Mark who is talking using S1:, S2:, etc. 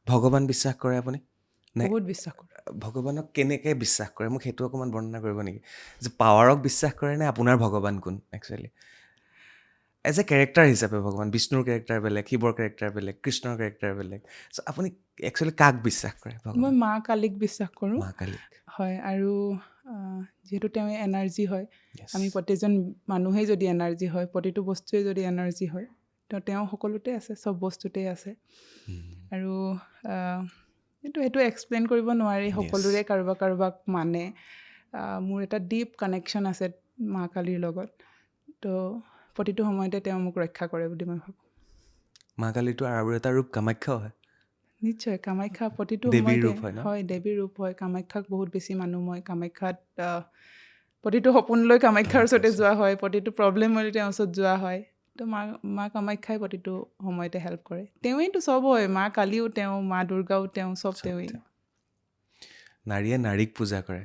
S1: ভগৱান বিশ্বাস কৰে আপুনি? নে
S2: বহুত বিশ্বাস কৰোঁ।
S1: ভগৱানক কেনেকৈ বিশ্বাস কৰে মোক সেইটো অকণমান বৰ্ণনা কৰিব নেকি? যে পাৱাৰক বিশ্বাস কৰে নে আপোনাৰ ভগৱান কোন একচুৱেলি? এজ এ কেৰেক্টাৰ হিচাপে ভগৱান, বিষ্ণুৰ কেৰেক্টাৰ বেলেগ, শিৱৰ কেৰেক্টাৰ বেলেগ, কৃষ্ণৰ কেৰেক্টাৰ বেলেগ। চ' আপুনি একচুৱেলি কাক বিশ্বাস কৰে
S2: মই
S1: ভগৱান?
S2: মা কালীক বিশ্বাস কৰোঁ।
S1: মা কালীক।
S2: হয়, আৰু যিহেতু তেওঁ এনাৰ্জি হয়,
S1: য়েছ।
S2: আমি প্ৰতিজন মানুহেই যদি এনাৰ্জি হয়, প্ৰতিটো বস্তুৱে যদি এনাৰ্জি হয়, তো তেওঁ সকলোতে আছে, চব বস্তুতেই আছে। আৰু সেইটো এক্সপ্লেইন কৰিব নোৱাৰি,
S1: য়েছ।
S2: সকলোৰে কাৰোবাক কাৰোবাক মানে। মোৰ এটা ডিপ কানেকশ্যন আছে মা কালীৰ লগত, তো প্ৰতিটো সময়তে তেওঁ মোক ৰক্ষা কৰে বুলি মই ভাবোঁ।
S1: মা কালীটো আৰু এটা ৰূপ কামাখ্যাও হয়।
S2: নিশ্চয়, কামাখ্যা প্ৰতিটো
S1: দেৱীৰ
S2: সময়তে
S1: ৰূপ হয় ন?
S2: হয়, দেৱীৰ ৰূপ হয়। কামাখ্যাক বহুত বেছি মানুহ মই। কামাখ্যাত প্ৰতিটো সপোন লৈ কামাখ্যাৰ ওচৰতে যোৱা হয়, প্ৰতিটো প্ৰব্লেম হ'লে তেওঁৰ ওচৰত যোৱা হয়। তো মা কামাখ্যাই প্ৰতিটো সময়তে হেল্প কৰে। তেওঁৱেইতো চব হয়, মা কালীও তেওঁ, মা দুৰ্গাও তেওঁ, চব
S1: চব
S2: তেওঁৱেই।
S1: তেওঁ। নাৰীয়ে নাৰীক পূজা কৰে।